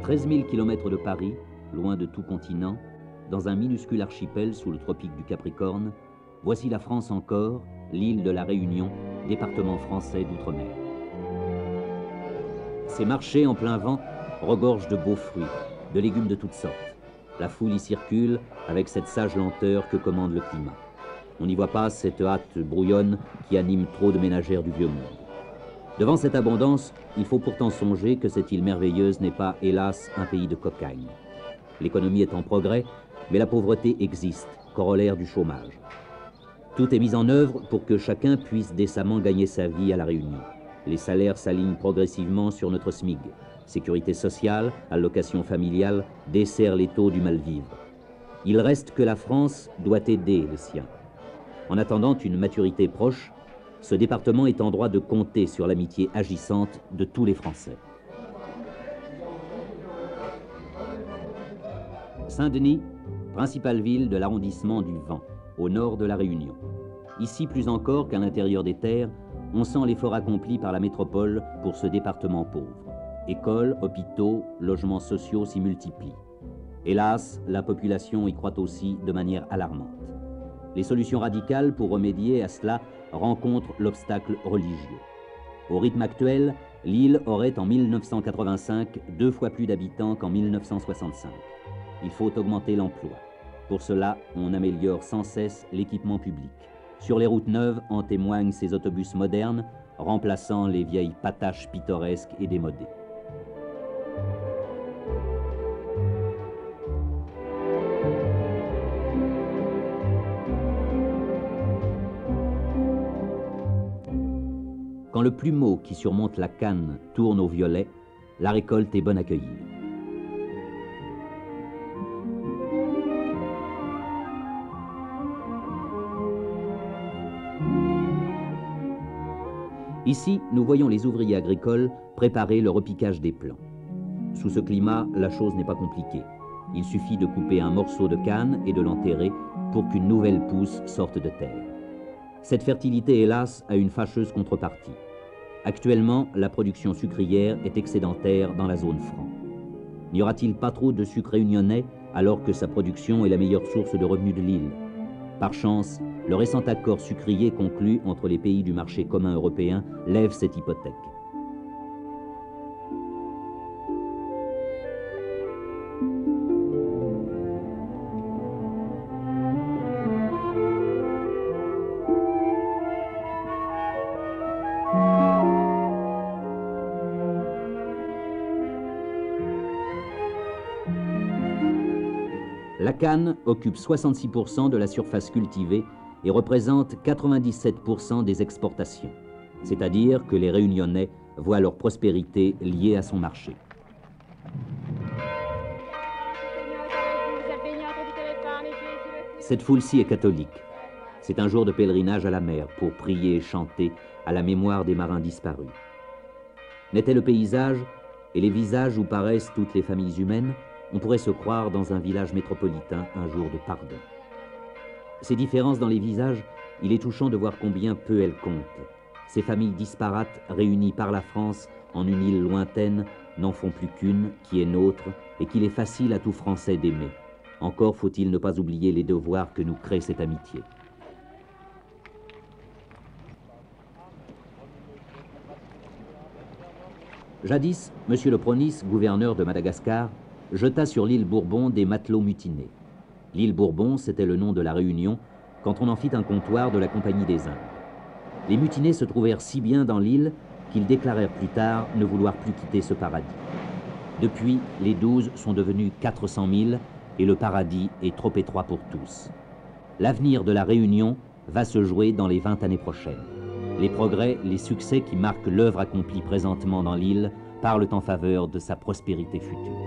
13 000 km de Paris, loin de tout continent, dans un minuscule archipel sous le tropique du Capricorne, voici la France encore, l'île de la Réunion, département français d'outre-mer. Ces marchés en plein vent regorgent de beaux fruits, de légumes de toutes sortes. La foule y circule avec cette sage lenteur que commande le climat. On n'y voit pas cette hâte brouillonne qui anime trop de ménagères du vieux monde. Devant cette abondance, il faut pourtant songer que cette île merveilleuse n'est pas, hélas, un pays de cocagne. L'économie est en progrès, mais la pauvreté existe, corollaire du chômage. Tout est mis en œuvre pour que chacun puisse décemment gagner sa vie à La Réunion. Les salaires s'alignent progressivement sur notre SMIC. Sécurité sociale, allocation familiale, dessert les taux du mal-vivre. Il reste que la France doit aider les siens. En attendant une maturité proche, ce département est en droit de compter sur l'amitié agissante de tous les Français. Saint-Denis, principale ville de l'arrondissement du Vent, au nord de La Réunion. Ici, plus encore qu'à l'intérieur des terres, on sent l'effort accompli par la métropole pour ce département pauvre. Écoles, hôpitaux, logements sociaux s'y multiplient. Hélas, la population y croît aussi de manière alarmante. Les solutions radicales pour remédier à cela rencontrent l'obstacle religieux. Au rythme actuel, l'île aurait en 1985 2 fois plus d'habitants qu'en 1965. Il faut augmenter l'emploi. Pour cela, on améliore sans cesse l'équipement public. Sur les routes neuves en témoignent ces autobus modernes, remplaçant les vieilles pataches pittoresques et démodées. Quand le plumeau qui surmonte la canne tourne au violet, la récolte est bonne à cueillir. Ici, nous voyons les ouvriers agricoles préparer le repiquage des plants. Sous ce climat, la chose n'est pas compliquée. Il suffit de couper un morceau de canne et de l'enterrer pour qu'une nouvelle pousse sorte de terre. Cette fertilité, hélas, a une fâcheuse contrepartie. Actuellement, la production sucrière est excédentaire dans la zone franc. N'y aura-t-il pas trop de sucre réunionnais alors que sa production est la meilleure source de revenus de l'île? Par chance, le récent accord sucrier conclu entre les pays du marché commun européen lève cette hypothèque. La canne occupe 66% de la surface cultivée et représente 97% des exportations. C'est-à-dire que les Réunionnais voient leur prospérité liée à son marché. Cette foule-ci est catholique. C'est un jour de pèlerinage à la mer pour prier et chanter à la mémoire des marins disparus. N'était le paysage et les visages où paraissent toutes les familles humaines, on pourrait se croire dans un village métropolitain un jour de pardon. Ces différences dans les visages, il est touchant de voir combien peu elles comptent. Ces familles disparates, réunies par la France en une île lointaine, n'en font plus qu'une, qui est nôtre, et qu'il est facile à tout Français d'aimer. Encore faut-il ne pas oublier les devoirs que nous crée cette amitié. Jadis, M. le Pronis, gouverneur de Madagascar, jeta sur l'île Bourbon des matelots mutinés. L'île Bourbon, c'était le nom de la Réunion, quand on en fit un comptoir de la Compagnie des Indes. Les mutinés se trouvèrent si bien dans l'île qu'ils déclarèrent plus tard ne vouloir plus quitter ce paradis. Depuis, les 12 sont devenus 400 000 et le paradis est trop étroit pour tous. L'avenir de la Réunion va se jouer dans les 20 années prochaines. Les progrès, les succès qui marquent l'œuvre accomplie présentement dans l'île parlent en faveur de sa prospérité future.